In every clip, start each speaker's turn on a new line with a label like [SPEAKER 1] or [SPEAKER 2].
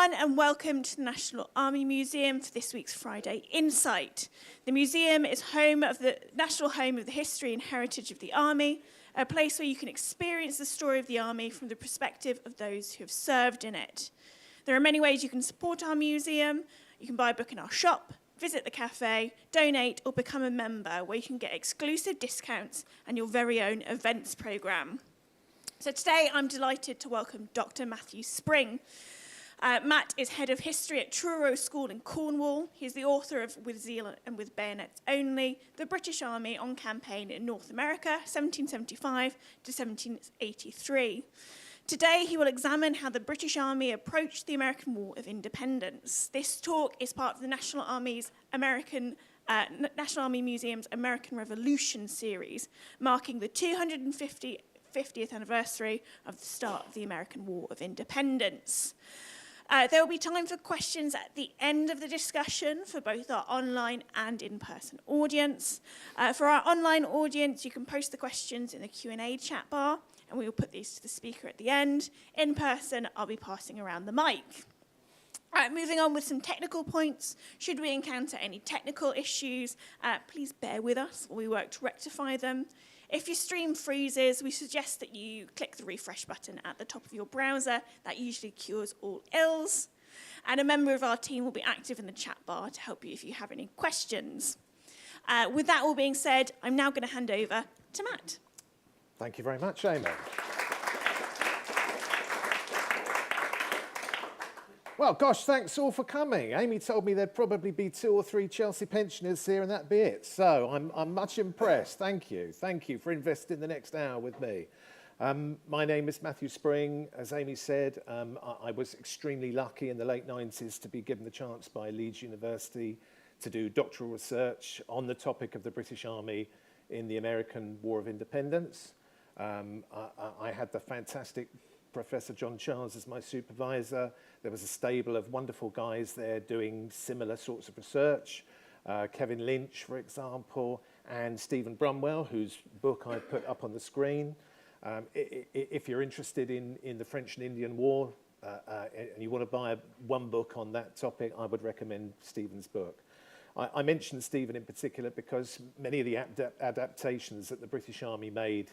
[SPEAKER 1] everyone, and welcome to the National Army Museum for this week's Friday Insight. The museum is the national home of the history and heritage of the Army, a place where you can experience the story of the Army from the perspective of those who have served in it. There are many ways you can support our museum. You can buy a book in our shop, visit the cafe, donate, or become a member, where you can get exclusive discounts and your very own events programme. So today I'm delighted to welcome Dr. Matthew Spring. Matt is Head of History at Truro School in Cornwall. He's the author of With Zeal and With Bayonets Only, The British Army on Campaign in North America, 1775 to 1783. Today he will examine how the British Army approached the American War of Independence. This talk is part of the National Army Museum's American Revolution series, marking the 250th anniversary of the start of the American War of Independence. There will be time for questions at the end of the discussion for both our online and in-person audience. For our online audience, you can post the questions in the Q&A chat bar, and we will put these to the speaker at the end. In person, I'll be passing around the mic. All right, moving on with some technical points. Should we encounter any technical issues, please bear with us while we work to rectify them. If your stream freezes, we suggest that you click the refresh button at the top of your browser. That usually cures all ills. And a member of our team will be active in the chat bar to help you if you have any questions. With that all being said, I'm now going to hand over to Matt.
[SPEAKER 2] Thank you very much, Amy. Well, gosh, thanks all for coming. Amy told me there'd probably be 2 or 3 Chelsea pensioners here and that'd be it. So I'm much impressed. Thank you. Thank you for investing the next hour with me. My name is Matthew Spring. As Amy said, I was extremely lucky in the late 90s to be given the chance by Leeds University to do doctoral research on the topic of the British Army in the American War of Independence. I had the fantastic Professor John Charles as my supervisor. There was a stable of wonderful guys there doing similar sorts of research. Kevin Lynch, for example, and Stephen Brumwell, whose book I put up on the screen. If you're interested in the French and Indian War and you want to buy one book on that topic, I would recommend Stephen's book. I mentioned Stephen in particular because many of the adaptations that the British Army made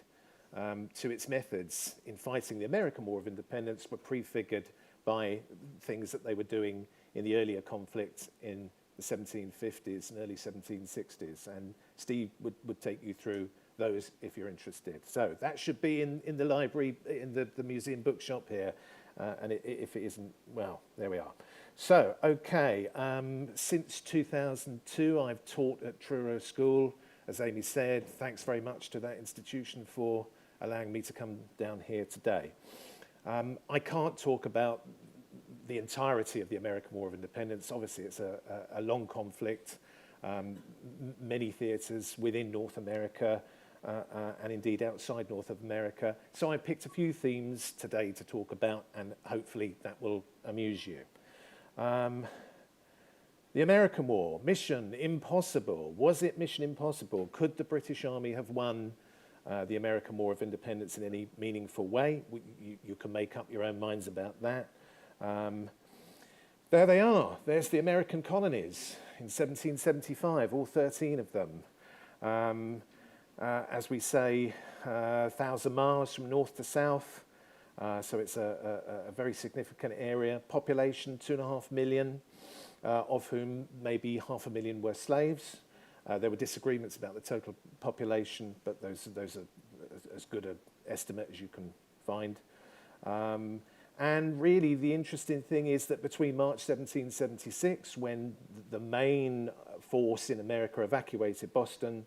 [SPEAKER 2] to its methods in fighting the American War of Independence were prefigured by things that they were doing in the earlier conflict in the 1750s and early 1760s. And Steve would take you through those if you're interested. So that should be in the library, in the museum bookshop here. And if it isn't, well, there we are. So, okay, since 2002, I've taught at Truro School. As Amy said, thanks very much to that institution for allowing me to come down here today. I can't talk about the entirety of the American War of Independence. Obviously, it's a long conflict, many theatres within North America and indeed outside North America. So I picked a few themes today to talk about, and hopefully that will amuse you. The American War, mission impossible. Was it mission impossible? Could the British Army have won the American War of Independence in any meaningful way? You can make up your own minds about that. There they are. There's the American colonies in 1775, all 13 of them. As we say, 1,000 miles from north to south. So it's a very significant area. Population, 2.5 million. Of whom maybe 500,000 were slaves. There were disagreements about the total population, but those are as good an estimate as you can find. And really the interesting thing is that between March 1776, when the main force in America evacuated Boston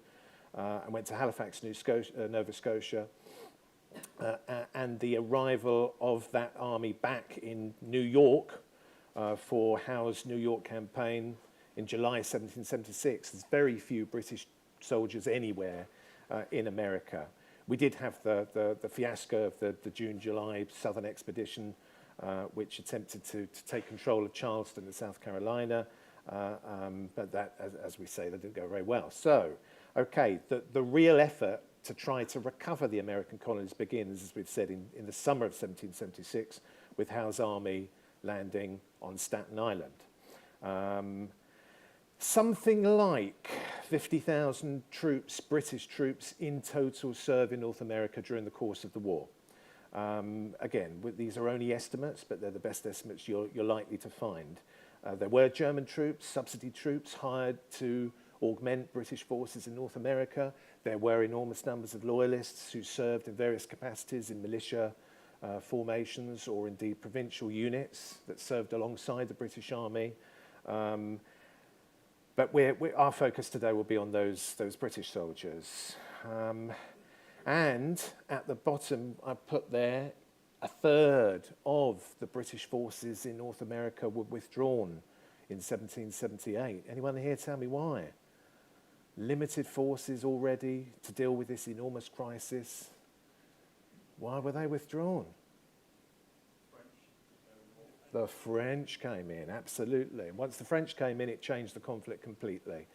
[SPEAKER 2] and went to Halifax, Nova Scotia, and the arrival of that army back in New York, for Howe's New York campaign in July 1776. There's very few British soldiers anywhere in America. We did have the fiasco of the June-July Southern Expedition, which attempted to take control of Charleston in South Carolina, but that, as we say, that didn't go very well. So, okay, the real effort to try to recover the American colonies begins, as we've said, in the summer of 1776 with Howe's army landing on Staten Island. Something like 50,000 troops, British troops in total, serve in North America during the course of the war. Again, these are only estimates, but they're the best estimates you're likely to find. There were German troops, subsidy troops, hired to augment British forces in North America. There were enormous numbers of loyalists who served in various capacities in militia formations or indeed provincial units that served alongside the British Army. But our focus today will be on those British soldiers. And at the bottom, I've put there, a third of the British forces in North America were withdrawn in 1778. Anyone here tell me why? Limited forces already to deal with this enormous crisis. Why were they withdrawn? The French came in, absolutely. Once the French came in, it changed the conflict completely.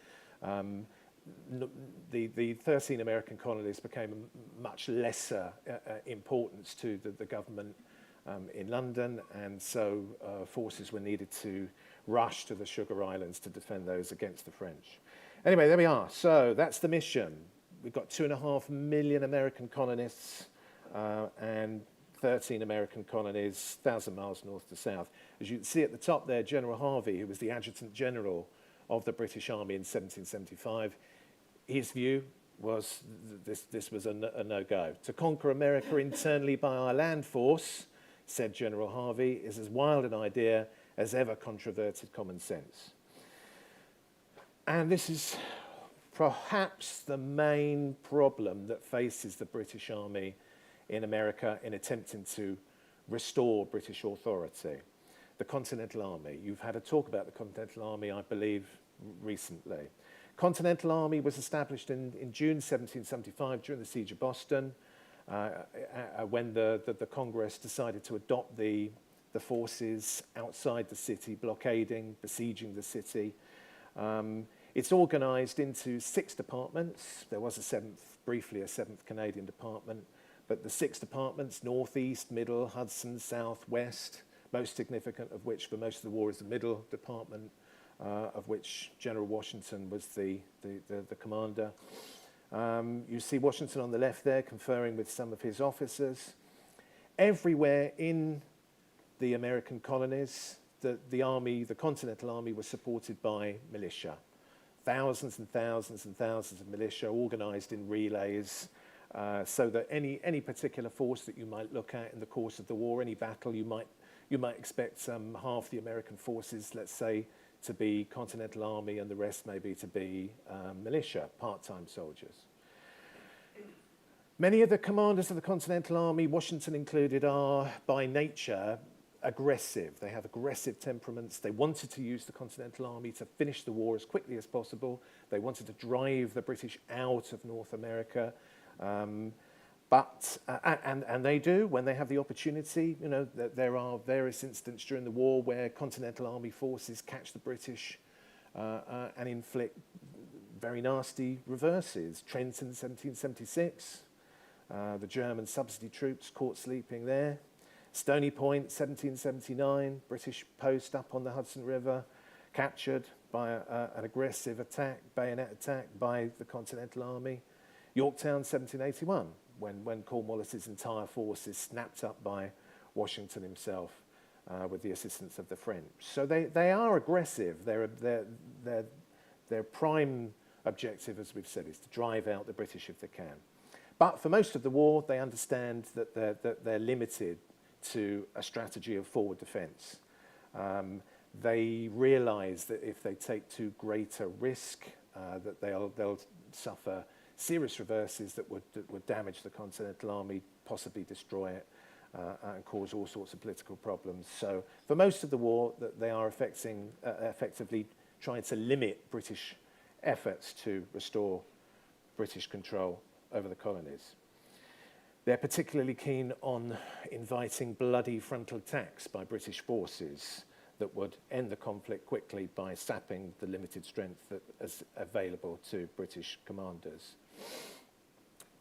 [SPEAKER 2] The 13 American colonies became a much lesser importance to the government in London, and so forces were needed to rush to the Sugar Islands to defend those against the French. Anyway, there we are. So that's the mission. We've got 2.5 million American colonists and 13 American colonies, 1,000 miles north to south. As you can see at the top there, General Harvey, who was the Adjutant General of the British Army in 1775, his view was this was a no-go. To conquer America internally by our land force, said General Harvey, is as wild an idea as ever controverted common sense. And this is perhaps the main problem that faces the British Army in America in attempting to restore British authority. The Continental Army. You've had a talk about the Continental Army, I believe, recently. Continental Army was established in June 1775 during the Siege of Boston, when the Congress decided to adopt the forces outside the city, blockading, besieging the city. It's organised into 6 departments. There was briefly a 7th Canadian department, but the 6 departments, North, East, Middle, Hudson, South, West, most significant of which for most of the war is the Middle Department, of which General Washington was the commander. You see Washington on the left there conferring with some of his officers. Everywhere in the American colonies, the army, the Continental Army, was supported by militia. Thousands and thousands and thousands of militia organised in relays, so that any particular force that you might look at in the course of the war, any battle, you might expect half the American forces, let's say, to be Continental Army, and the rest maybe to be militia, part-time soldiers. Many of the commanders of the Continental Army, Washington included, are by nature aggressive. They have aggressive temperaments. They wanted to use the Continental Army to finish the war as quickly as possible. They wanted to drive the British out of North America. And they do when they have the opportunity. You know, there are various incidents during the war where Continental Army forces catch the British and inflict very nasty reverses. Trenton, 1776, the German subsidy troops caught sleeping there. Stony Point, 1779, British post up on the Hudson River, captured by an aggressive attack, bayonet attack by the Continental Army. Yorktown, 1781, when Cornwallis's entire force is snapped up by Washington himself with the assistance of the French. So they are aggressive. Their prime objective, as we've said, is to drive out the British if they can. But for most of the war, they understand that they're limited to a strategy of forward defence. They realise that if they take too great a risk, that they'll suffer serious reverses that would damage the Continental Army, possibly destroy it, and cause all sorts of political problems. So for most of the war, they are effectively trying to limit British efforts to restore British control over the colonies. They're particularly keen on inviting bloody frontal attacks by British forces that would end the conflict quickly by sapping the limited strength that is available to British commanders.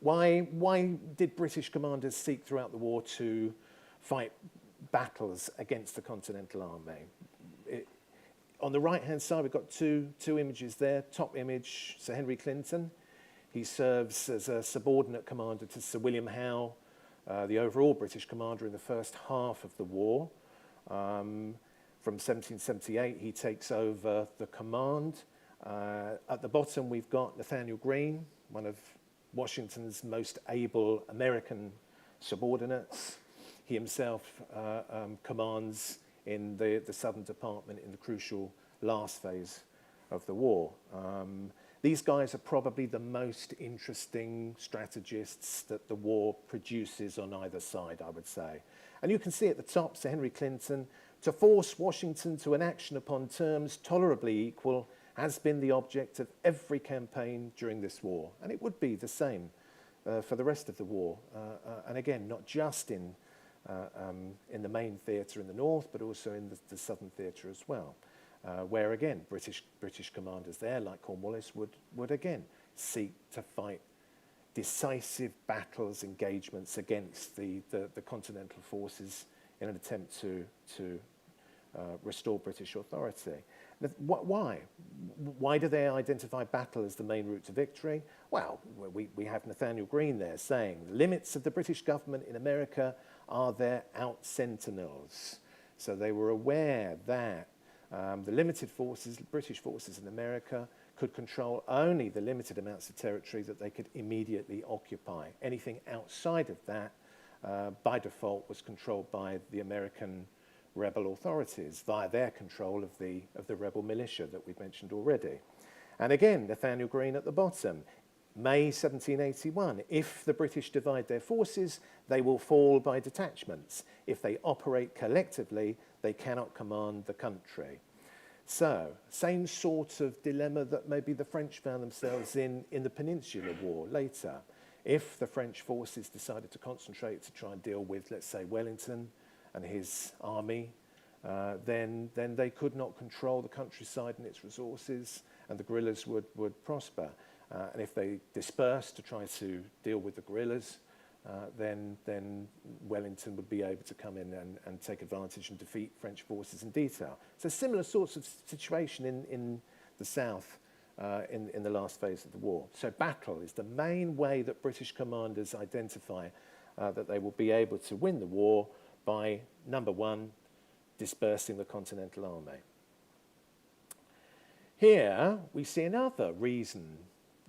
[SPEAKER 2] Why did British commanders seek throughout the war to fight battles against the Continental Army. On the right-hand side, we've got two images there. Top image, Sir Henry Clinton. He serves as a subordinate commander to Sir William Howe, the overall British commander in the first half of the war. From 1778, he takes over the command. At the bottom, we've got Nathaniel Greene, one of Washington's most able American subordinates. He himself commands in the Southern Department in the crucial last phase of the war. These guys are probably the most interesting strategists that the war produces on either side, I would say. And you can see at the top, Sir Henry Clinton, to force Washington to an action upon terms tolerably equal has been the object of every campaign during this war. And it would be the same for the rest of the war. And again, not just in the main theatre in the north, but also in the southern theatre as well, where again British commanders there, like Cornwallis, would again seek to fight decisive battles, engagements against the continental forces in an attempt to restore British authority. Why? Why do they identify battle as the main route to victory? Well, we have Nathaniel Greene there saying the limits of the British government in America are their out-sentinels. So they were aware that the limited forces, British forces in America, could control only the limited amounts of territory that they could immediately occupy. Anything outside of that, by default, was controlled by the American rebel authorities via their control of the rebel militia that we've mentioned already. And again, Nathaniel Greene at the bottom, May 1781, if the British divide their forces, they will fall by detachments. If they operate collectively, they cannot command the country. So, same sort of dilemma that maybe the French found themselves in the Peninsular War later. If the French forces decided to concentrate to try and deal with, let's say, Wellington and his army, then they could not control the countryside and its resources, and the guerrillas would prosper. And if they dispersed to try to deal with the guerrillas, then Wellington would be able to come in and take advantage and defeat French forces in detail. So similar sorts of situation in the south in the last phase of the war. So battle is the main way that British commanders identify that they will be able to win the war by, number one, dispersing the Continental Army. Here we see another reason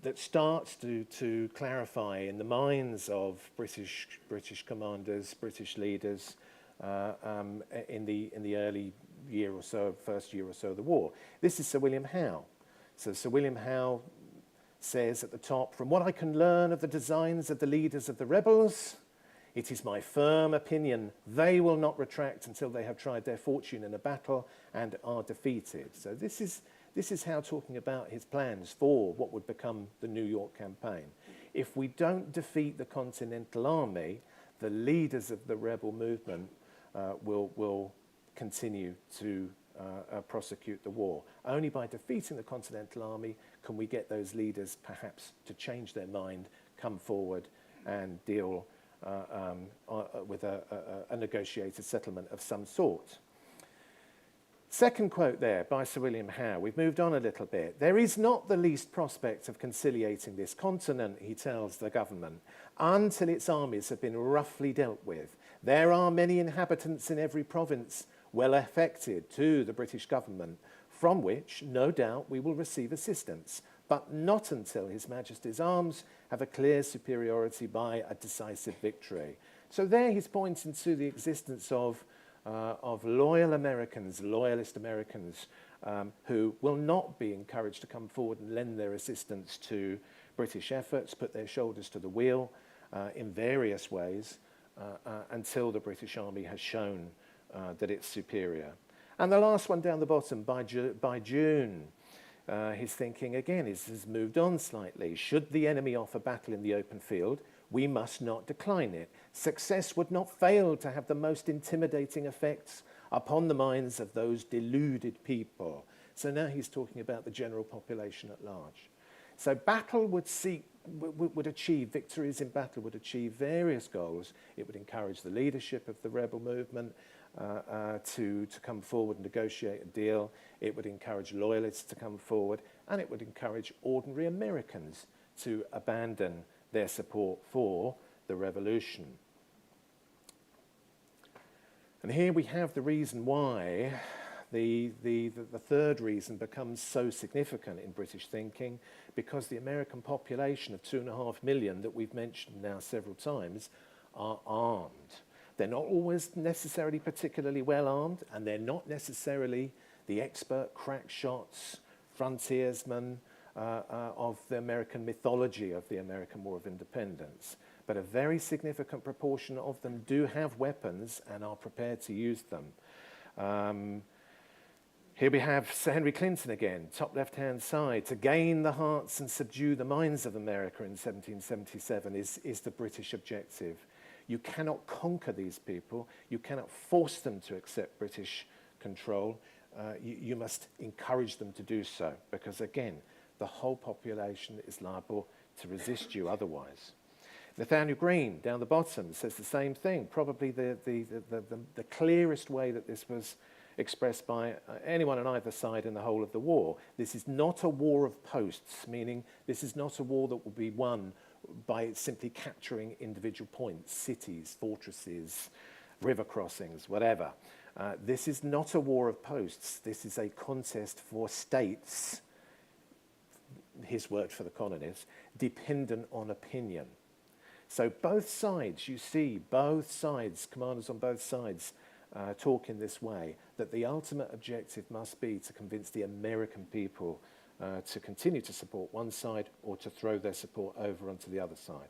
[SPEAKER 2] that starts to clarify in the minds of British commanders, British leaders in the early year or so, first year or so of the war. This is Sir William Howe. So Sir William Howe says at the top, "From what I can learn of the designs of the leaders of the rebels, it is my firm opinion they will not retract until they have tried their fortune in a battle and are defeated." So this is Howe talking about his plans for what would become the New York campaign. If we don't defeat the Continental Army, the leaders of the rebel movement will continue to prosecute the war. Only by defeating the Continental Army can we get those leaders perhaps to change their mind, come forward and deal with a negotiated settlement of some sort. Second quote there by Sir William Howe. We've moved on a little bit. "There is not the least prospect of conciliating this continent," he tells the government, "until its armies have been roughly dealt with. There are many inhabitants in every province well affected to the British government, from which, no doubt, we will receive assistance, but not until His Majesty's arms have a clear superiority by a decisive victory." So there he's pointing to the existence of loyal Americans, loyalist Americans, who will not be encouraged to come forward and lend their assistance to British efforts, put their shoulders to the wheel in various ways until the British Army has shown that it's superior. And the last one down the bottom, by June, his thinking again has moved on slightly. "Should the enemy offer battle in the open field, we must not decline it. Success would not fail to have the most intimidating effects upon the minds of those deluded people." So now he's talking about the general population at large. So battle would achieve, victories in battle would achieve various goals. It would encourage the leadership of the rebel movement. to come forward and negotiate a deal. It would encourage loyalists to come forward, and it would encourage ordinary Americans to abandon their support for the revolution. And here we have the reason why the third reason becomes so significant in British thinking, because the American population of 2.5 million that we've mentioned now several times are armed. They're not always necessarily particularly well armed, and they're not necessarily the expert crack shots, frontiersmen of the American mythology of the American War of Independence. But a very significant proportion of them do have weapons and are prepared to use them. Here we have Sir Henry Clinton again, top left-hand side. To gain the hearts and subdue the minds of America in 1777 is the British objective. You cannot conquer these people. You cannot force them to accept British control. You must encourage them to do so, because again, the whole population is liable to resist you otherwise. Nathaniel Green, down the bottom, says the same thing. Probably the clearest way that this was expressed by anyone on either side in the whole of the war. This is not a war of posts, meaning this is not a war that will be won by simply capturing individual points, cities, fortresses, river crossings, whatever. This is not a war of posts. This is a contest for states, his word for the colonies, dependent on opinion. So both sides, you see, both sides, commanders on both sides talk in this way, that the ultimate objective must be to convince the American people to continue to support one side or to throw their support over onto the other side.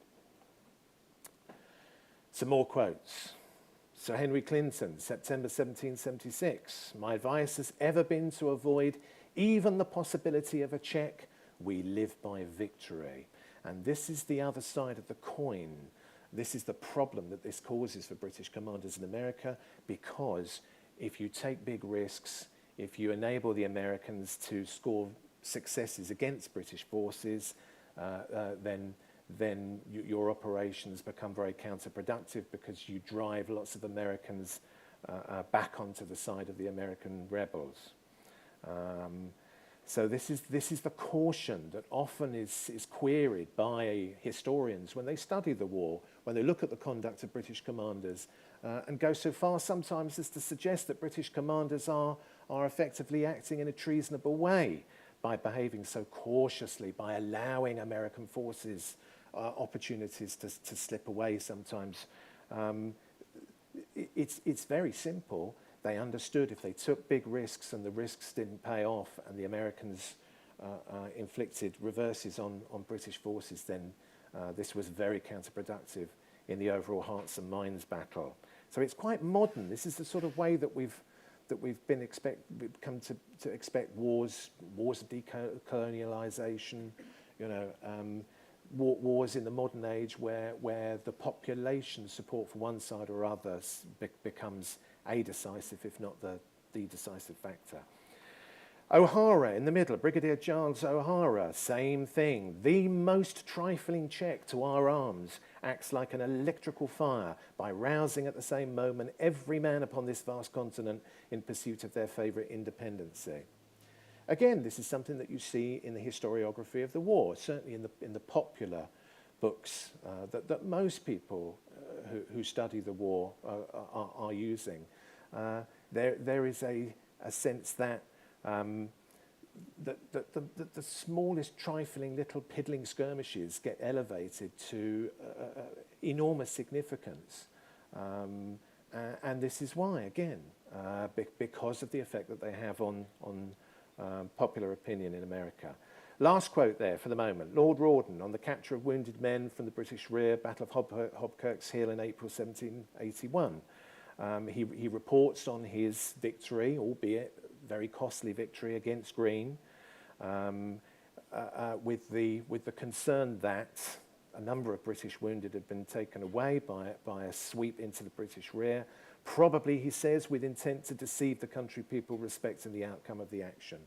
[SPEAKER 2] Some more quotes. Sir Henry Clinton, September 1776. My advice has ever been to avoid even the possibility of a check. We live by victory. And this is the other side of the coin. This is the problem that this causes for British commanders in America, because if you take big risks, if you enable the Americans to score successes against British forces, then your operations become very counterproductive, because you drive lots of Americans back onto the side of the American rebels. So this is the caution that often is queried by historians when they study the war, when they look at the conduct of British commanders, and go so far sometimes as to suggest that British commanders are effectively acting in a treasonable way by behaving so cautiously, by allowing American forces opportunities to slip away sometimes. It's very simple. They understood if they took big risks and the risks didn't pay off and the Americans inflicted reverses on British forces, then this was very counterproductive in the overall hearts and minds battle. So it's quite modern. This is the sort of way that we've come to expect wars of decolonialization, wars in the modern age where the population support for one side or other becomes a decisive, if not the decisive factor. O'Hara in the middle, Brigadier Giles O'Hara, same thing. The most trifling check to our arms acts like an electrical fire by rousing at the same moment every man upon this vast continent in pursuit of their favourite independency. Again, this is something that you see in the historiography of the war, certainly in the popular books that most people who study the war are using. There is a sense that the smallest trifling little piddling skirmishes get elevated to enormous significance. And this is why, again, because of the effect that they have on popular opinion in America. Last quote there for the moment. Lord Rawdon on the capture of wounded men from the British rear, Battle of Hobkirk's Hill in April 1781. He reports on his victory, albeit very costly victory against Green, with the concern that a number of British wounded had been taken away by a sweep into the British rear, probably, he says, with intent to deceive the country people respecting the outcome of the action.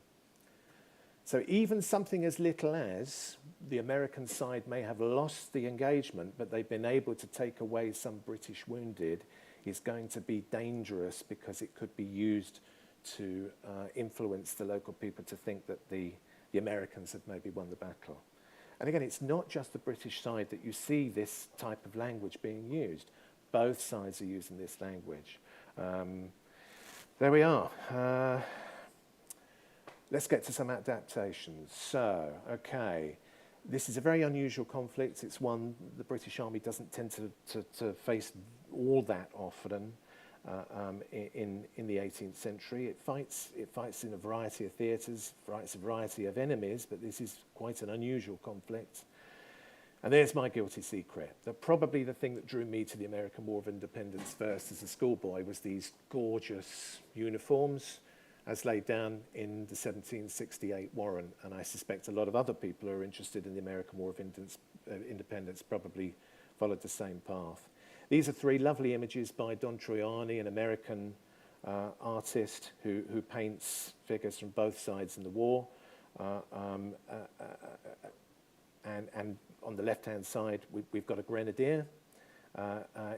[SPEAKER 2] So even something as little as the American side may have lost the engagement, but they've been able to take away some British wounded, is going to be dangerous because it could be used to influence the local people to think that the Americans had maybe won the battle. And again, it's not just the British side that you see this type of language being used. Both sides are using this language. There we are. Let's get to some adaptations. So, okay, this is a very unusual conflict. It's one the British Army doesn't tend to face all that often in the 18th century. It fights in a variety of theatres, fights a variety of enemies, but this is quite an unusual conflict. And there's my guilty secret. Probably the thing that drew me to the American War of Independence first as a schoolboy was these gorgeous uniforms as laid down in the 1768 warrant. And I suspect a lot of other people who are interested in the American War of Independence probably followed the same path. These are three lovely images by Don Troiani, an American artist who paints figures from both sides in the war. And on the left-hand side, we've got a grenadier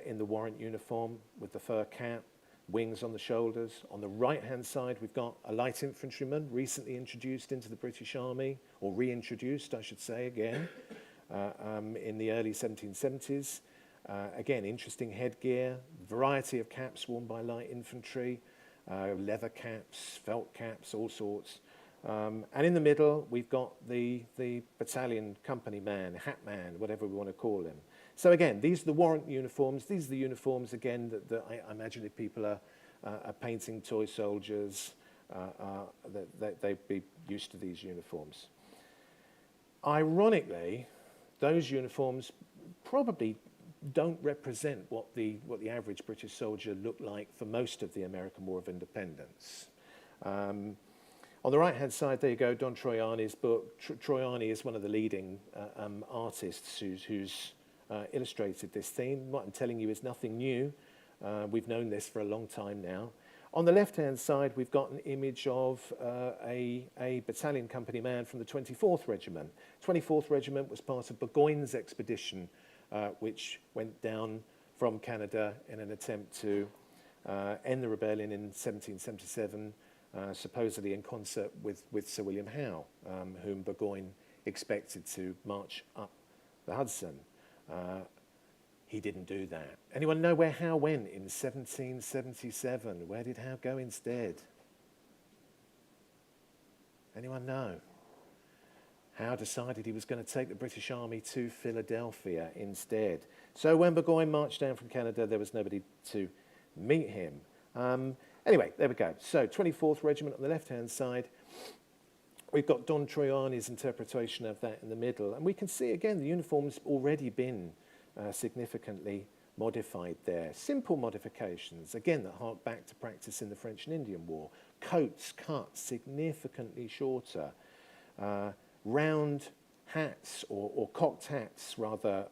[SPEAKER 2] in the warrant uniform with the fur cap, wings on the shoulders. On the right-hand side, we've got a light infantryman recently introduced into the British Army, or reintroduced, I should say, again, in the early 1770s. Again, interesting headgear, variety of caps worn by light infantry, leather caps, felt caps, all sorts. And in the middle, we've got the battalion company man, hat man, whatever we want to call him. So again, these are the warrant uniforms. These are the uniforms, again, that I imagine if people are painting toy soldiers, that they'd be used to these uniforms. Ironically, those uniforms probably don't represent what the average British soldier looked like for most of the American War of Independence. On the right-hand side, there you go, Don Troiani's book. Troiani is one of the leading artists who's illustrated this theme. What I'm telling you is nothing new. We've known this for a long time now. On the left-hand side, we've got an image of a battalion company man from the 24th Regiment. 24th Regiment was part of Burgoyne's expedition, which went down from Canada in an attempt to end the rebellion in 1777, supposedly in concert with Sir William Howe, whom Burgoyne expected to march up the Hudson. He didn't do that. Anyone know where Howe went in 1777? Where did Howe go instead? Anyone know? Howe decided he was going to take the British Army to Philadelphia instead. So when Burgoyne marched down from Canada, there was nobody to meet him. Anyway, there we go. So 24th Regiment on the left-hand side. We've got Don Troiani's interpretation of that in the middle. And we can see, again, the uniform's already been significantly modified there. Simple modifications, again, that hark back to practice in the French and Indian War. Coats cut significantly shorter. Round hats, or cocked hats, rather,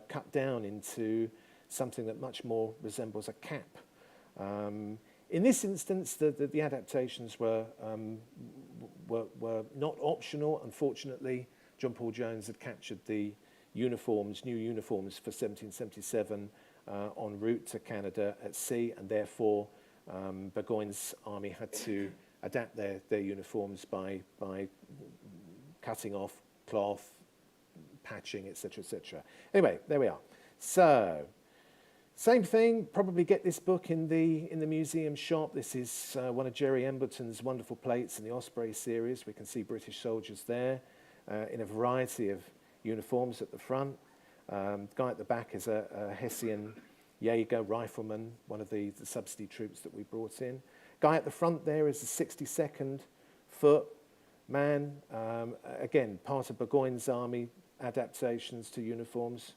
[SPEAKER 2] cut down into something that much more resembles a cap. In this instance, the adaptations were not optional. Unfortunately, John Paul Jones had captured the uniforms, new uniforms for 1777 en route to Canada at sea, and therefore Burgoyne's army had to adapt their uniforms by cutting off cloth, patching, etc., etc. Anyway, there we are. So, same thing, probably get this book in the museum shop. This is one of Jerry Emberton's wonderful plates in the Osprey series. We can see British soldiers there in a variety of uniforms at the front. The guy at the back is a Hessian Jaeger rifleman, one of the subsidy troops that we brought in. Guy at the front there is the 62nd Foot man, again, part of Burgoyne's army, adaptations to uniforms.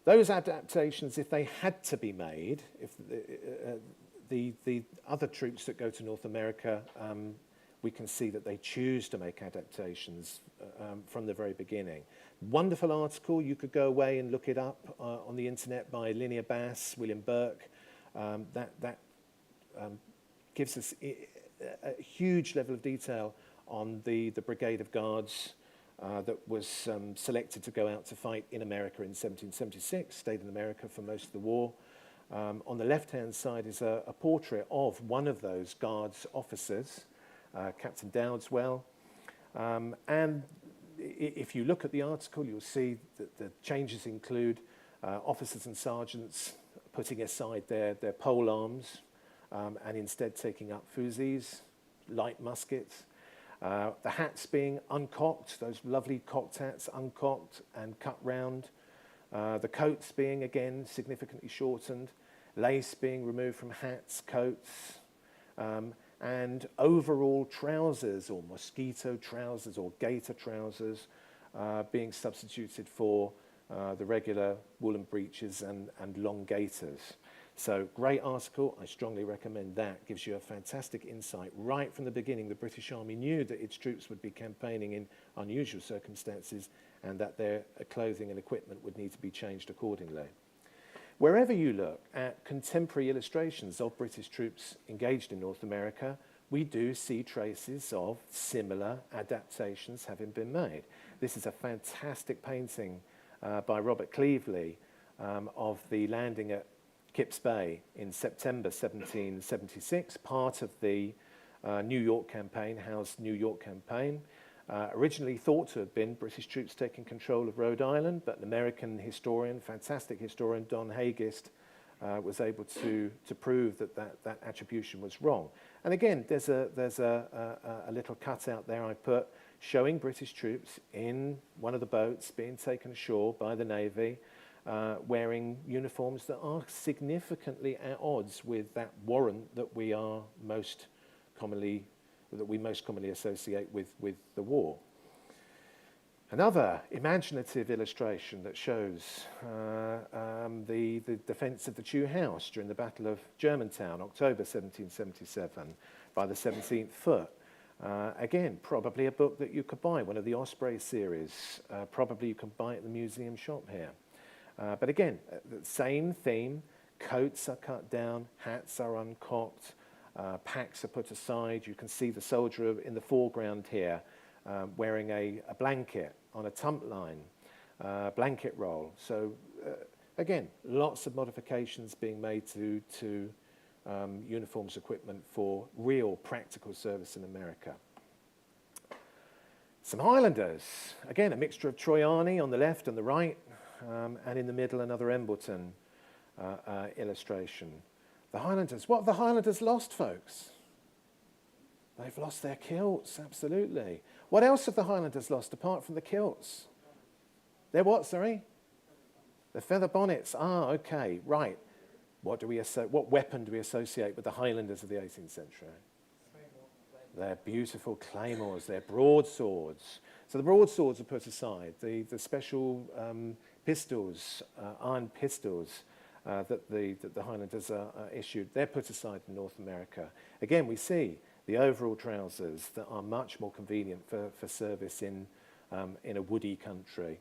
[SPEAKER 2] Those adaptations, if they had to be made, if the other troops that go to North America, we can see that they choose to make adaptations from the very beginning. Wonderful article, you could go away and look it up on the internet by Linnea Bass, William Burke. That gives us a huge level of detail on the Brigade of Guards that was selected to go out to fight in America in 1776, stayed in America for most of the war. On the left-hand side is a portrait of one of those Guards officers, Captain Dowdeswell. And if you look at the article, you'll see that the changes include officers and sergeants putting aside their pole arms and instead taking up fusées, light muskets. The hats being uncocked, those lovely cocked hats, uncocked and cut round. The coats being, again, significantly shortened. Lace being removed from hats, coats. And overall trousers, or mosquito trousers, or gaiter trousers, being substituted for the regular woolen breeches and long gaiters. So, great article. I strongly recommend that. Gives you a fantastic insight. Right from the beginning, the British Army knew that its troops would be campaigning in unusual circumstances and that their clothing and equipment would need to be changed accordingly. Wherever you look at contemporary illustrations of British troops engaged in North America, we do see traces of similar adaptations having been made. This is a fantastic painting by Robert Cleaveley of the landing at Kips Bay in September 1776, part of the New York campaign, Howe's New York campaign. Originally thought to have been British troops taking control of Rhode Island, but an American historian, fantastic historian, Don Hagist, was able to prove that attribution was wrong. And again, there's a little cutout there I put showing British troops in one of the boats being taken ashore by the Navy, wearing uniforms that are significantly at odds with that warrant that we most commonly associate with the war. Another imaginative illustration that shows the defence of the Chew House during the Battle of Germantown, October 1777, by the 17th Foot. Again, probably a book that you could buy, one of the Osprey series. Probably you can buy it at the museum shop here. But again, the same theme. Coats are cut down, hats are uncocked, packs are put aside. You can see the soldier in the foreground here wearing a blanket on a tump line, blanket roll. So again, lots of modifications being made to uniforms equipment for real practical service in America. Some Highlanders, again a mixture of Troyani on the left and the right, and in the middle another Embleton illustration. The Highlanders, what have the Highlanders lost, folks? They've lost their kilts, absolutely. What else have the Highlanders lost apart from the kilts? They're what, sorry? The feather bonnets. Ah, okay, right. What weapon do we associate with the Highlanders of the 18th century? They're beautiful claymores, they're broadswords. So the broadswords are put aside. The special pistols, iron pistols, that the Highlanders are issued, they're put aside in North America. Again, we see the overall trousers that are much more convenient for service in a woody country.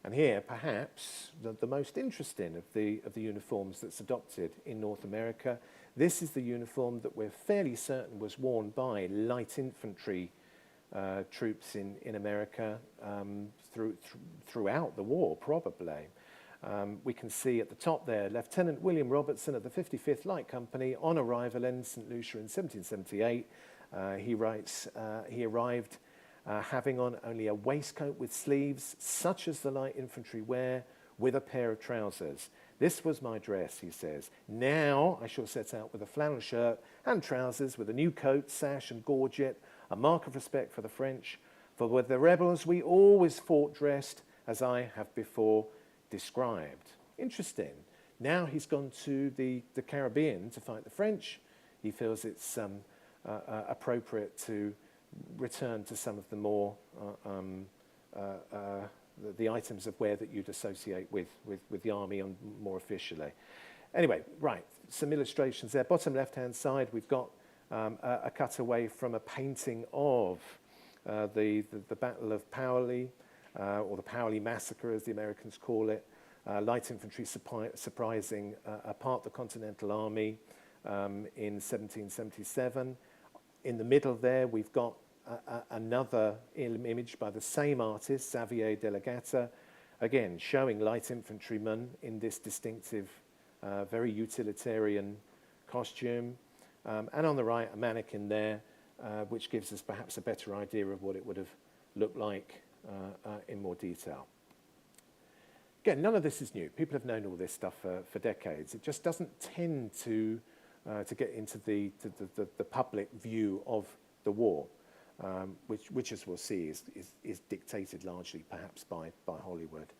[SPEAKER 2] And here, perhaps, the most interesting of the uniforms that's adopted in North America. This is the uniform that we're fairly certain was worn by light infantry troops in America throughout the war, probably. We can see at the top there, Lieutenant William Robertson of the 55th Light Company on arrival in St. Lucia in 1778. He writes, he arrived having on only a waistcoat with sleeves, such as the light infantry wear, with a pair of trousers. This was my dress, he says. Now I shall set out with a flannel shirt and trousers, with a new coat, sash and gorget, a mark of respect for the French. For with the rebels we always fought dressed, as I have before described. Interesting. Now he's gone to the Caribbean to fight the French. He feels it's appropriate to return to some of the more the items of wear that you'd associate with the army and more officially. Anyway, right, some illustrations there. Bottom left-hand side, we've got a cutaway from a painting of the Battle of Paoli, or the Paoli Massacre, as the Americans call it. Light infantry surprising part of the Continental Army in 1777. In the middle there, we've got another image by the same artist, Xavier de la Gatta, again, showing light infantrymen in this distinctive, very utilitarian costume. And on the right, a mannequin there, which gives us perhaps a better idea of what it would have looked like in more detail. Again, none of this is new. People have known all this stuff for decades. It just doesn't tend to get into the public view of the war, which as we'll see, is dictated largely perhaps by Hollywood.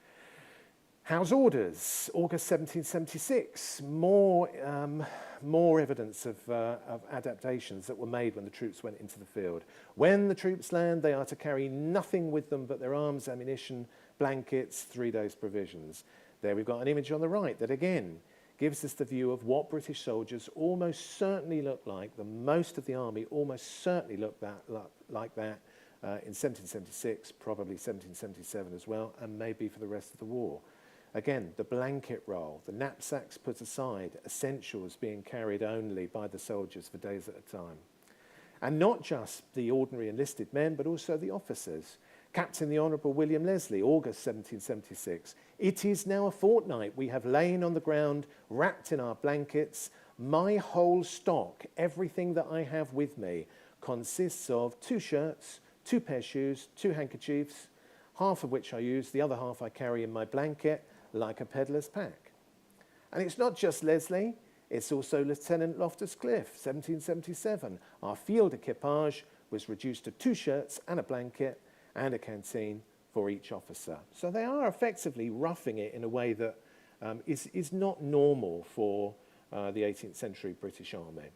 [SPEAKER 2] House orders, August 1776, more evidence of adaptations that were made when the troops went into the field. When the troops land, they are to carry nothing with them but their arms, ammunition, blankets, 3 days' provisions. There we've got an image on the right that again gives us the view of what British soldiers almost certainly looked like. The most of the army almost certainly looked like that in 1776, probably 1777 as well, and maybe for the rest of the war. Again, the blanket roll, the knapsacks put aside, essentials being carried only by the soldiers for days at a time. And not just the ordinary enlisted men, but also the officers. Captain the Honourable William Leslie, August 1776. It is now a fortnight we have lain on the ground, wrapped in our blankets. My whole stock, everything that I have with me, consists of 2 shirts, 2 pair of shoes, 2 handkerchiefs, half of which I use, the other half I carry in my blanket, like a peddler's pack. And it's not just Leslie, it's also Lieutenant Loftus-Cliff, 1777. Our field equipage was reduced to 2 shirts and a blanket and a canteen for each officer. So they are effectively roughing it in a way that is not normal for the 18th century British Army.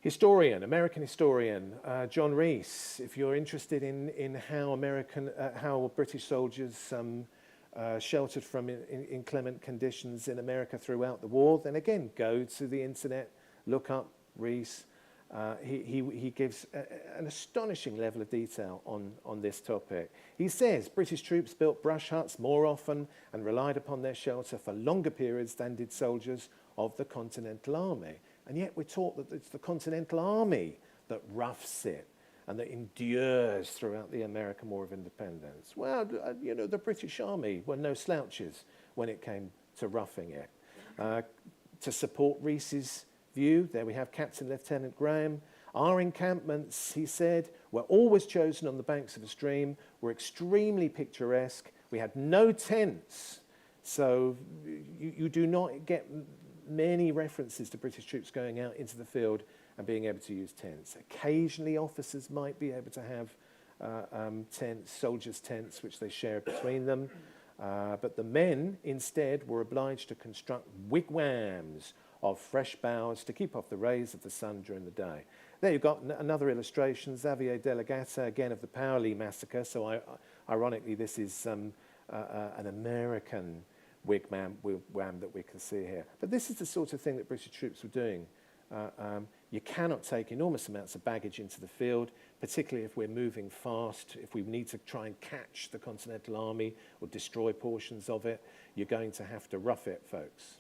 [SPEAKER 2] Historian, American historian, John Rees, if you're interested in how British soldiers sheltered from inclement conditions in America throughout the war, then again, go to the internet, look up Rees. He gives an astonishing level of detail on this topic. He says British troops built brush huts more often and relied upon their shelter for longer periods than did soldiers of the Continental Army. And yet we're taught that it's the Continental Army that roughs it and that endures throughout the American War of Independence. Well, you know, the British Army were no slouches when it came to roughing it. To support Rees's view, there we have Captain Lieutenant Graham. Our encampments, he said, were always chosen on the banks of a stream, were extremely picturesque. We had no tents, so you do not get many references to British troops going out into the field and being able to use tents. Occasionally officers might be able to have tents, soldiers' tents, which they share between them. But the men instead were obliged to construct wigwams of fresh boughs to keep off the rays of the sun during the day. There you've got another illustration, Xavier Delegata, again of the Paoli massacre. So ironically, this is an American wigwam that we can see here. But this is the sort of thing that British troops were doing. You cannot take enormous amounts of baggage into the field, particularly if we're moving fast, if we need to try and catch the Continental Army or destroy portions of it. You're going to have to rough it, folks.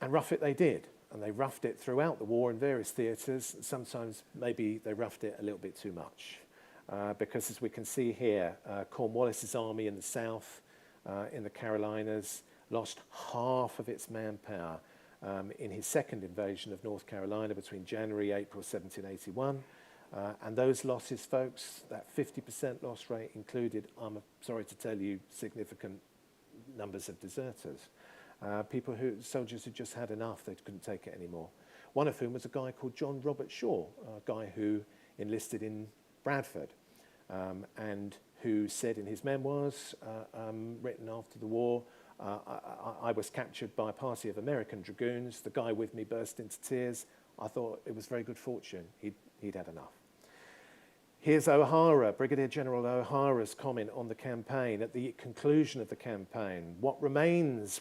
[SPEAKER 2] And rough it they did. And they roughed it throughout the war in various theatres. Sometimes maybe they roughed it a little bit too much. Because as we can see here, Cornwallis's army in the south, in the Carolinas, lost half of its manpower in his second invasion of North Carolina between January and April 1781. And those losses, folks, that 50% loss rate included, I'm sorry to tell you, significant numbers of deserters. Soldiers who just had enough, they couldn't take it anymore. One of whom was a guy called John Robert Shaw, a guy who enlisted in Bradford and who said in his memoirs, written after the war, I was captured by a party of American dragoons. The guy with me burst into tears. I thought it was very good fortune. He'd had enough. Here's O'Hara, Brigadier General O'Hara's comment on the campaign at the conclusion of the campaign. What remains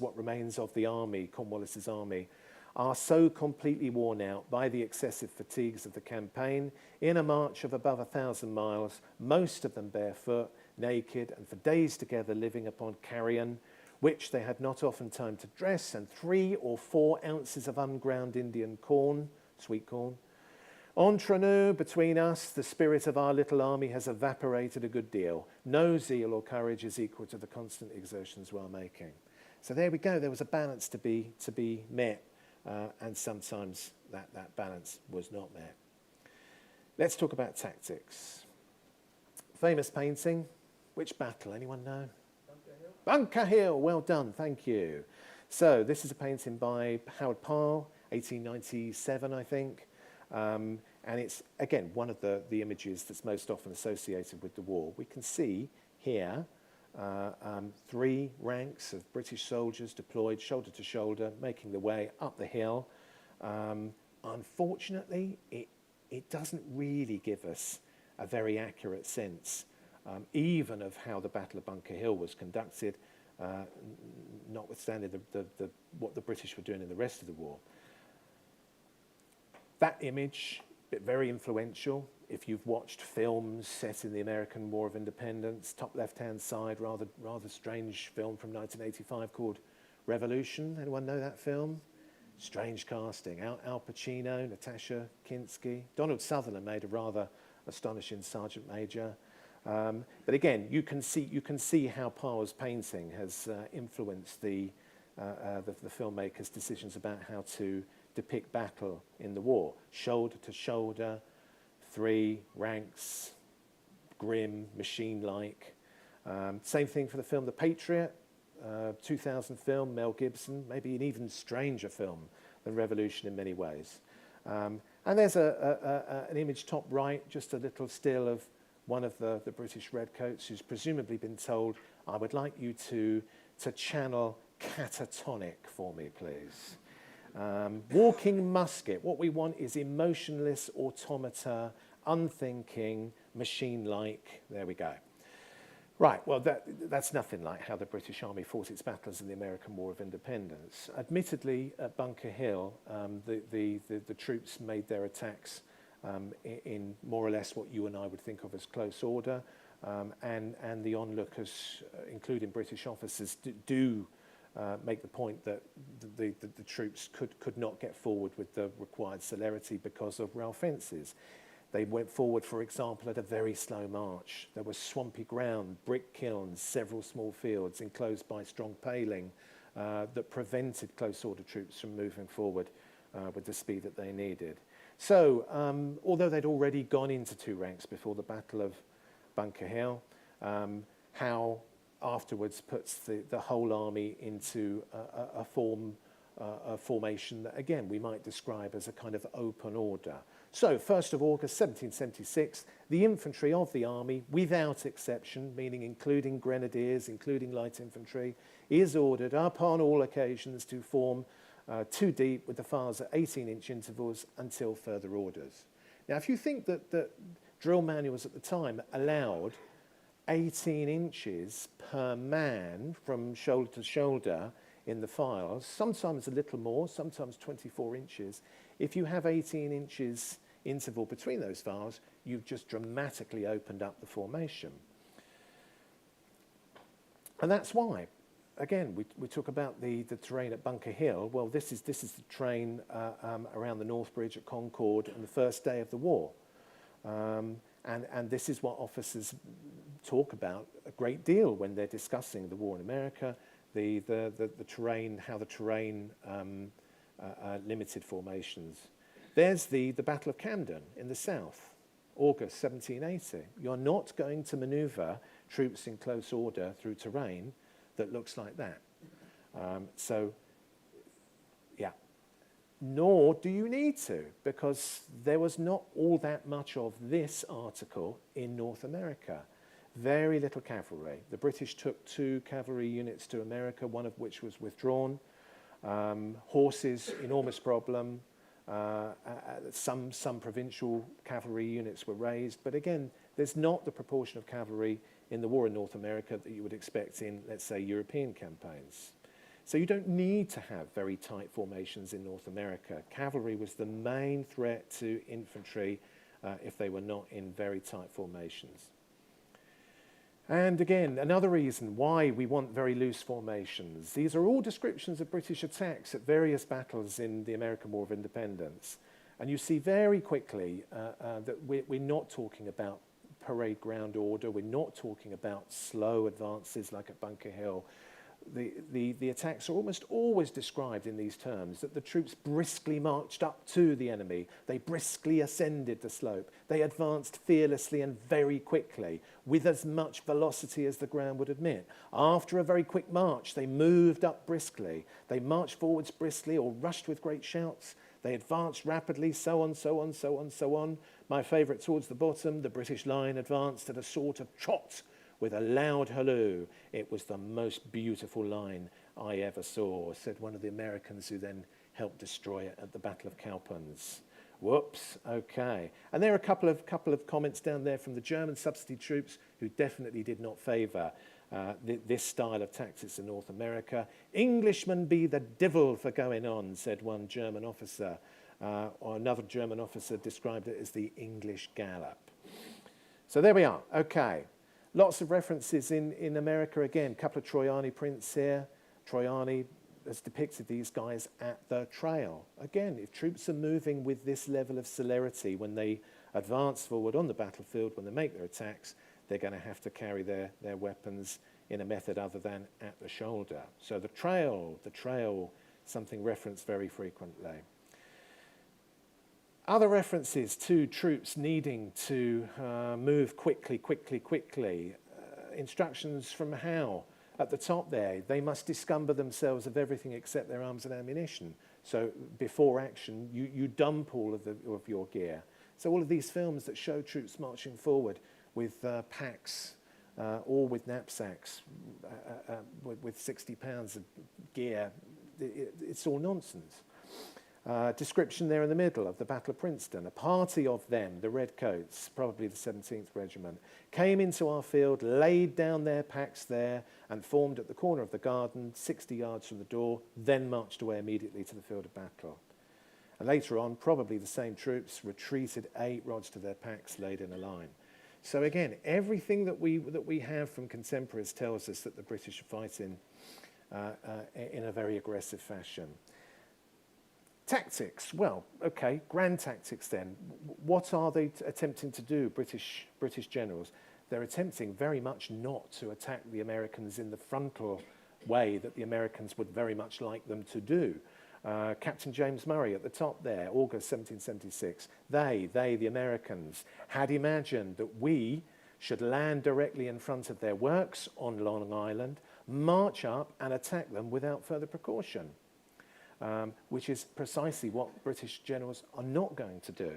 [SPEAKER 2] of the army, Cornwallis's army, are so completely worn out by the excessive fatigues of the campaign, in a march of above 1,000 miles, most of them barefoot, naked, and for days together living upon carrion, which they had not often time to dress, and 3 or 4 ounces of unground Indian corn, sweet corn. Entre nous, between us, the spirit of our little army has evaporated a good deal. No zeal or courage is equal to the constant exertions we're making. So there we go. There was a balance to be met, and sometimes that balance was not met. Let's talk about tactics. Famous painting. Which battle? Anyone know?
[SPEAKER 3] Bunker Hill.
[SPEAKER 2] Bunker Hill. Well done. Thank you. So this is a painting by Howard Pyle, 1897, I think. And it's, again, one of the images that's most often associated with the war. We can see here 3 ranks of British soldiers deployed shoulder to shoulder, making their way up the hill. Unfortunately, it doesn't really give us a very accurate sense, even of how the Battle of Bunker Hill was conducted, notwithstanding what the British were doing in the rest of the war. That image, very influential. If you've watched films set in the American War of Independence, top left-hand side, rather strange film from 1985 called Revolution. Anyone know that film? Strange casting. Al Pacino, Natasha Kinski. Donald Sutherland made a rather astonishing Sergeant Major. But again, you can see how Pyle's painting has influenced the filmmaker's decisions about how to depict battle in the war. Shoulder to shoulder, 3 ranks, grim, machine-like. Same thing for the film The Patriot, 2000 film, Mel Gibson, maybe an even stranger film than Revolution in many ways. And there's an image top right, just a little still of one of the British redcoats who's presumably been told, I would like you to channel catatonic for me, please. Walking musket. What we want is emotionless automata, unthinking, machine-like. There we go. Right, well, that's nothing like how the British Army fought its battles in the American War of Independence. Admittedly, at Bunker Hill, the troops made their attacks in more or less what you and I would think of as close order, and the onlookers, including British officers, do make the point that the troops could not get forward with the required celerity because of rail fences. They went forward, for example, at a very slow march. There was swampy ground, brick kilns, several small fields enclosed by strong paling that prevented close order troops from moving forward with the speed that they needed. So, although they'd already gone into 2 ranks before the Battle of Bunker Hill, Howe afterwards puts the whole army into a formation that, again, we might describe as a kind of open order. So, 1st of August 1776, the infantry of the army, without exception, meaning including grenadiers, including light infantry, is ordered upon all occasions to form 2 deep with the files at 18-inch intervals until further orders. Now, if you think that drill manuals at the time allowed 18 inches per man from shoulder to shoulder in the files, sometimes a little more, sometimes 24 inches. If you have 18 inches interval between those files, you've just dramatically opened up the formation. And that's why, again, we talk about the terrain at Bunker Hill. Well, this is the terrain around the North Bridge at Concord on the first day of the war. And this is what officers talk about a great deal when they're discussing the war in America, the terrain, how the terrain limited formations. There's the Battle of Camden in the south, August 1780. You're not going to manoeuvre troops in close order through terrain that looks like that. So, yeah. Nor do you need to, because there was not all that much of this article in North America. Very little cavalry. The British took 2 cavalry units to America, one of which was withdrawn. Horses, enormous problem. Some provincial cavalry units were raised, but again, there's not the proportion of cavalry in the war in North America that you would expect in, let's say, European campaigns. So you don't need to have very tight formations in North America. Cavalry was the main threat to infantry if they were not in very tight formations. And again, another reason why we want very loose formations. These are all descriptions of British attacks at various battles in the American War of Independence. And you see very quickly that we're not talking about parade ground order. We're not talking about slow advances like at Bunker Hill. The attacks are almost always described in these terms, that the troops briskly marched up to the enemy. They briskly ascended the slope. They advanced fearlessly and very quickly, with as much velocity as the ground would admit. After a very quick march, they moved up briskly. They marched forwards briskly or rushed with great shouts. They advanced rapidly, so on, so on, so on, so on. My favourite, towards the bottom, the British line advanced at a sort of trot with a loud halloo. It was the most beautiful line I ever saw, said one of the Americans who then helped destroy it at the Battle of Cowpens. Whoops, okay. And there are a couple of comments down there from the German subsidy troops who definitely did not favour this style of tactics in North America. Englishmen be the devil for going on, said one German officer. Or another German officer described it as the English gallop. So there we are, okay. Lots of references in America again. A couple of Troiani prints here. Troiani has depicted these guys at the trail. Again, if troops are moving with this level of celerity when they advance forward on the battlefield, when they make their attacks, they're going to have to carry their weapons in a method other than at the shoulder. So the trail, something referenced very frequently. Other references to troops needing to move quickly. Instructions from Howe at the top there. They must discumber themselves of everything except their arms and ammunition. So before action, you dump all of your gear. So all of these films that show troops marching forward with packs or with knapsacks with 60 pounds of gear, it's all nonsense. Description there in the middle of the Battle of Princeton. A party of them, the Redcoats, probably the 17th Regiment, came into our field, laid down their packs there and formed at the corner of the garden, 60 yards from the door, then marched away immediately to the field of battle. And later on, probably the same troops retreated 8 rods to their packs, laid in a line. So again, everything that we have from contemporaries tells us that the British are fighting in a very aggressive fashion. Tactics, well, okay, grand tactics then. What are they attempting to do, British generals? They're attempting very much not to attack the Americans in the frontal way that the Americans would very much like them to do. Captain James Murray at the top there, August 1776, the Americans, had imagined that we should land directly in front of their works on Long Island, march up and attack them without further precaution. Which is precisely what British generals are not going to do.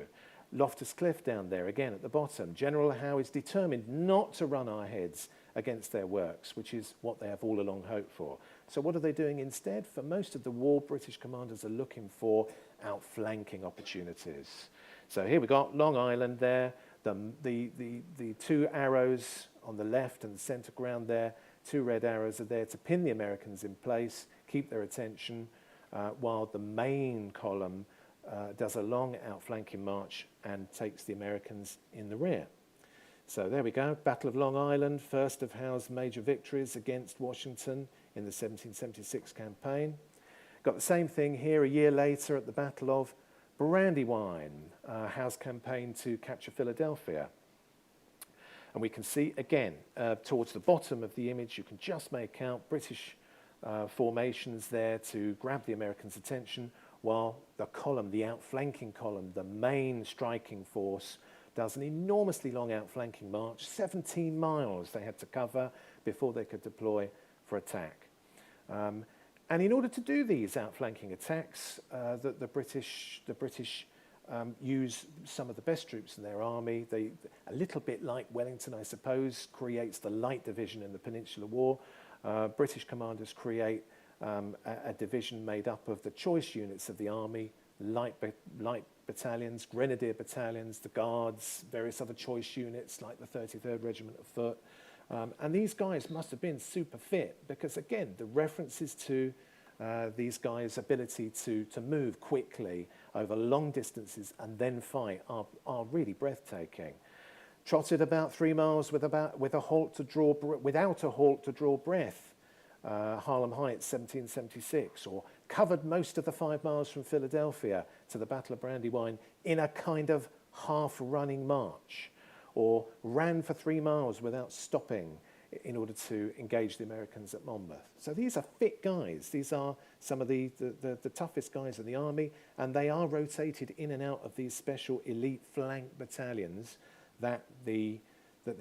[SPEAKER 2] Loftus Cliff down there, again at the bottom. General Howe is determined not to run our heads against their works, which is what they have all along hoped for. So what are they doing instead? For most of the war, British commanders are looking for outflanking opportunities. So here we got Long Island there, the 2 arrows on the left and the centre ground there, 2 red arrows are there to pin the Americans in place, keep their attention, while the main column does a long outflanking march and takes the Americans in the rear. So there we go, Battle of Long Island, first of Howe's major victories against Washington in the 1776 campaign. Got the same thing here a year later at the Battle of Brandywine, Howe's campaign to capture Philadelphia. And we can see, again, towards the bottom of the image, you can just make out British formations there to grab the Americans' attention, while the column, the outflanking column, the main striking force, does an enormously long outflanking march, 17 miles they had to cover before they could deploy for attack. And in order to do these outflanking attacks, the British use some of the best troops in their army. They, a little bit like Wellington, I suppose, creates the Light Division in the Peninsular War. British commanders create a division made up of the choice units of the army, light battalions, grenadier battalions, the guards, various other choice units like the 33rd Regiment of Foot. And these guys must have been super fit because, again, the references to these guys' ability to move quickly over long distances and then fight are really breathtaking. Trotted about 3 miles without a halt to draw breath. Harlem Heights, 1776, or covered most of the 5 miles from Philadelphia to the Battle of Brandywine in a kind of half-running march, or ran for 3 miles without stopping in order to engage the Americans at Monmouth. So these are fit guys. These are some of the toughest guys in the army, and they are rotated in and out of these special elite flank battalions that the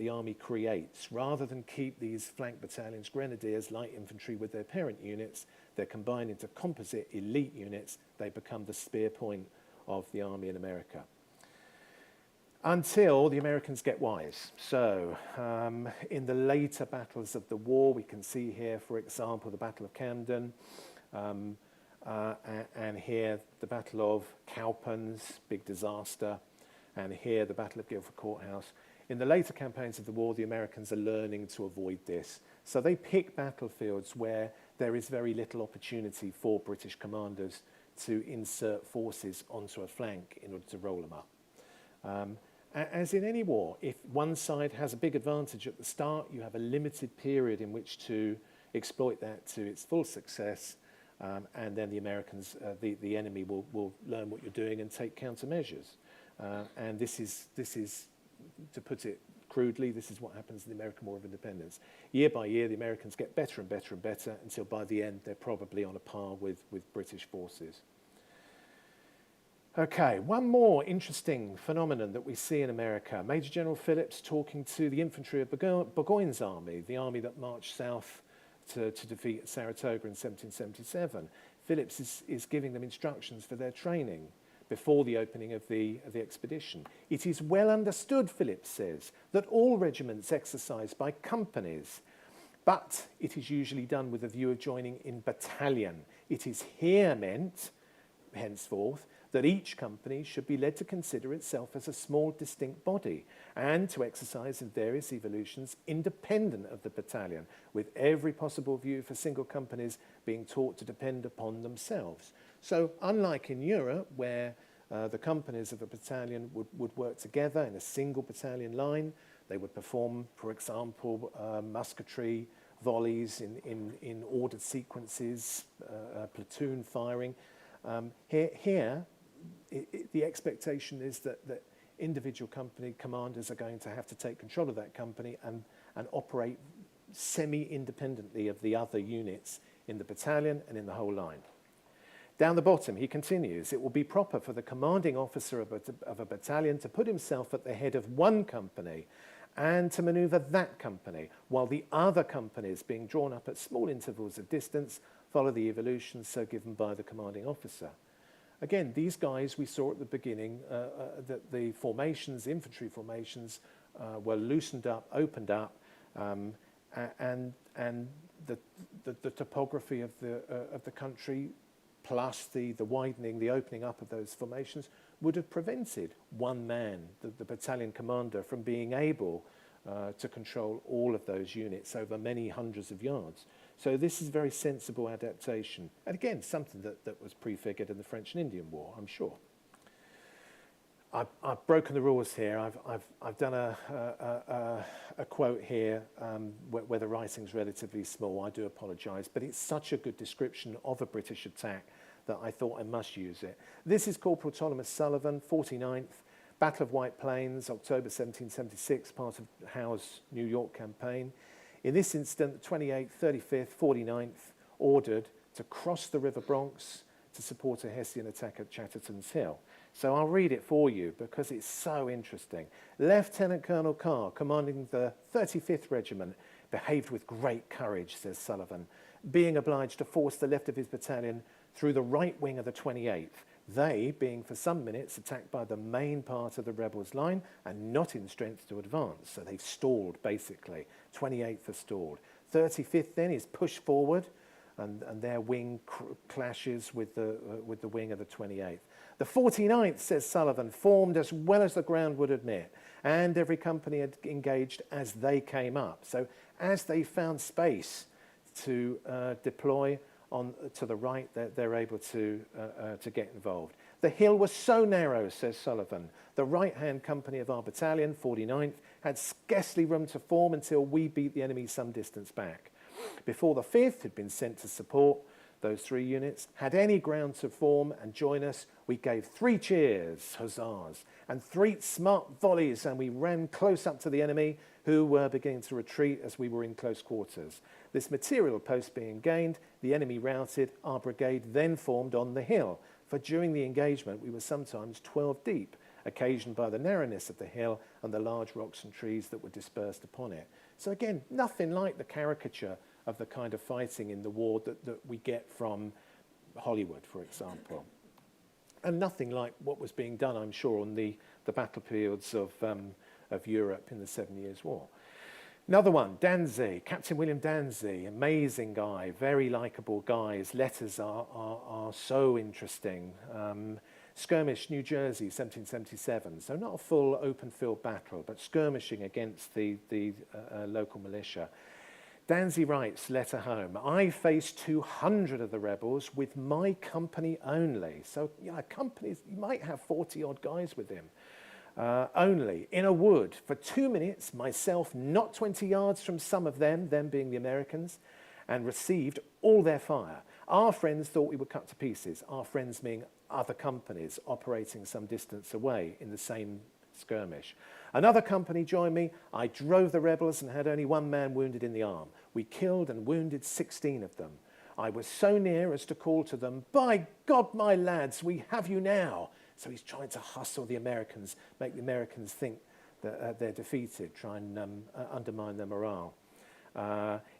[SPEAKER 2] army creates. Rather than keep these flank battalions, grenadiers, light infantry with their parent units, they're combined into composite elite units. They become the spear point of the army in America. Until the Americans get wise. So in the later battles of the war, we can see here, for example, the Battle of Camden, and here the Battle of Cowpens, big disaster, and here the Battle of Guilford Courthouse. In the later campaigns of the war, the Americans are learning to avoid this. So they pick battlefields where there is very little opportunity for British commanders to insert forces onto a flank in order to roll them up. As in any war, if one side has a big advantage at the start, you have a limited period in which to exploit that to its full success, and then the Americans, the enemy, will learn what you're doing and take countermeasures. And this is, to put it crudely, this is what happens in the American War of Independence. Year by year, the Americans get better and better and better until by the end, they're probably on a par with British forces. Okay, one more interesting phenomenon that we see in America. Major General Phillips talking to the infantry of Burgoyne's army, the army that marched south to defeat Saratoga in 1777. Phillips is giving them instructions for their training before the opening of the expedition. It is well understood, Phillips says, that all regiments exercise by companies, but it is usually done with a view of joining in battalion. It is here meant, henceforth, that each company should be led to consider itself as a small, distinct body and to exercise in various evolutions independent of the battalion, with every possible view for single companies being taught to depend upon themselves. So unlike in Europe, where the companies of a battalion would work together in a single battalion line, they would perform, for example, musketry volleys in ordered sequences, platoon firing. Here, the expectation is that individual company commanders are going to have to take control of that company and operate semi-independently of the other units in the battalion and in the whole line. Down the bottom, he continues, it will be proper for the commanding officer of a battalion to put himself at the head of one company and to manoeuvre that company, while the other companies, being drawn up at small intervals of distance, follow the evolutions so given by the commanding officer. Again, these guys we saw at the beginning, that the formations, infantry formations, were loosened up, opened up, and the topography of the country, plus the widening, the opening up of those formations, would have prevented one man, the battalion commander, from being able to control all of those units over many hundreds of yards. So this is very sensible adaptation. And again, something that was prefigured in the French and Indian War, I'm sure. I've broken the rules here. I've done a quote here where the writing's relatively small. I do apologise, but it's such a good description of a British attack that I thought I must use it. This is Corporal Thomas Sullivan, 49th, Battle of White Plains, October 1776, part of Howe's New York campaign. In this instant, the 28th, 35th, 49th ordered to cross the River Bronx to support a Hessian attack at Chatterton's Hill. So I'll read it for you because it's so interesting. Lieutenant Colonel Carr, commanding the 35th Regiment, behaved with great courage, says Sullivan, being obliged to force the left of his battalion through the right wing of the 28th. They, being for some minutes attacked by the main part of the rebels' line and not in strength to advance. So they've stalled, basically. 28th has stalled. 35th then is pushed forward, and their wing clashes with the wing of the 28th. The 49th, says Sullivan, formed as well as the ground would admit, and every company had engaged as they came up. So as they found space to deploy to the right, they're able to get involved. The hill was so narrow, says Sullivan. The right-hand company of our battalion, 49th, had scarcely room to form until we beat the enemy some distance back. Before the 5th had been sent to support, those 3 units, had any ground to form and join us, we gave 3 cheers, huzzahs, and 3 smart volleys, and we ran close up to the enemy, who were beginning to retreat as we were in close quarters. This material post being gained, the enemy routed, our brigade then formed on the hill, for during the engagement we were sometimes 12 deep, occasioned by the narrowness of the hill and the large rocks and trees that were dispersed upon it. So again, nothing like the caricature of the kind of fighting in the war that we get from Hollywood, for example. And nothing like what was being done, I'm sure, on the battlefields of Europe in the 7 Years' War. Another one, Danzig, Captain William Danzig, amazing guy, very likeable guy. His letters are so interesting. Skirmish, New Jersey, 1777. So not a full open field battle, but skirmishing against the local militia. Danzig writes, letter home, I faced 200 of the rebels with my company only. So, companies, you might have 40 odd guys with him. Only in a wood for 2 minutes, myself not 20 yards from some of them being the Americans, and received all their fire. Our friends thought we were cut to pieces, our friends being other companies operating some distance away in the same skirmish. Another company joined me. I drove the rebels and had only 1 man wounded in the arm. We killed and wounded 16 of them. I was so near as to call to them, by God, my lads, we have you now. So he's trying to hustle the Americans, make the Americans think that they're defeated, try and undermine their morale.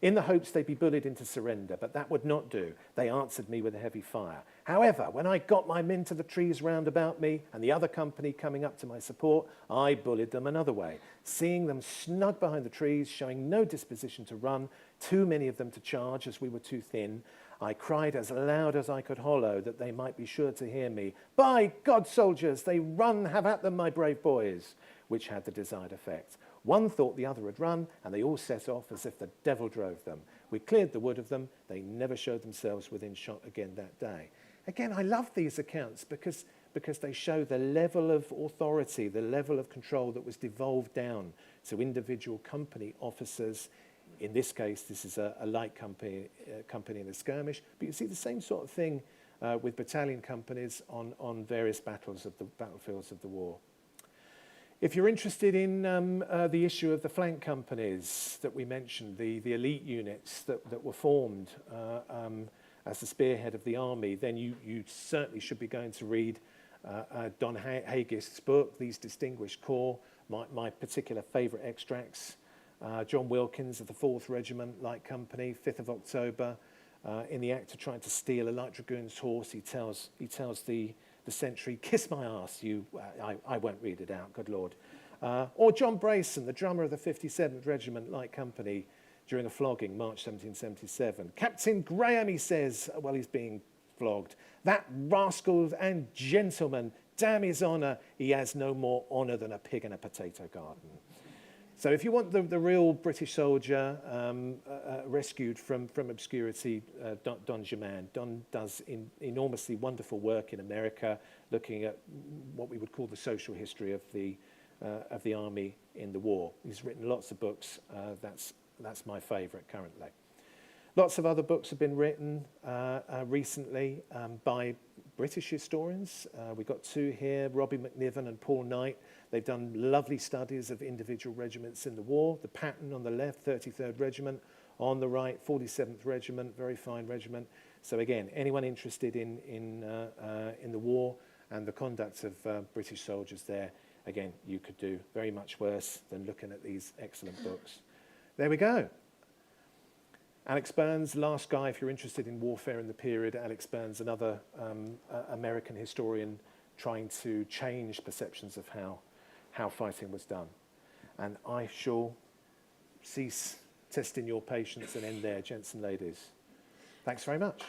[SPEAKER 2] In the hopes they'd be bullied into surrender, but that would not do. They answered me with a heavy fire. However, when I got my men to the trees round about me and the other company coming up to my support, I bullied them another way. Seeing them snug behind the trees, showing no disposition to run, too many of them to charge as we were too thin, I cried as loud as I could hollow that they might be sure to hear me. By God, soldiers, they run, have at them, my brave boys, which had the desired effect. One thought the other had run, and they all set off as if the devil drove them. We cleared the wood of them. They never showed themselves within shot again that day. Again, I love these accounts because they show the level of authority, the level of control that was devolved down to individual company officers. In this case, this is a light company in a skirmish. But you see the same sort of thing with battalion companies on various battlefields of the war. If you're interested in the issue of the flank companies that we mentioned, the elite units that were formed as the spearhead of the army, then you certainly should be going to read Don Hagist's book, These Distinguished Corps, my particular favourite extracts. John Wilkins of the 4th Regiment Light Company, 5th of October, in the act of trying to steal a light dragoon's horse, he tells the sentry, kiss my arse, I won't read it out, good Lord. Or John Brayson, the drummer of the 57th Regiment Light Company, during a flogging, March 1777. Captain Graham, he says, while he's being flogged, that rascal and gentleman, damn his honour, he has no more honour than a pig in a potato garden. So if you want the real British soldier rescued from obscurity, Don Germain. Don does enormously wonderful work in America, looking at what we would call the social history of the army in the war. He's written lots of books. That's my favourite currently. Lots of other books have been written recently by British historians. We've got 2 here, Robbie McNiven and Paul Knight. They've done lovely studies of individual regiments in the war. The Patton on the left, 33rd Regiment. On the right, 47th Regiment, very fine regiment. So again, anyone interested in the war and the conduct of British soldiers there, again, you could do very much worse than looking at these excellent books. There we go. Alex Burns, last guy, if you're interested in warfare in the period, Alex Burns, another American historian trying to change perceptions of how fighting was done. And I shall cease testing your patience and end there, gents and ladies. Thanks very much.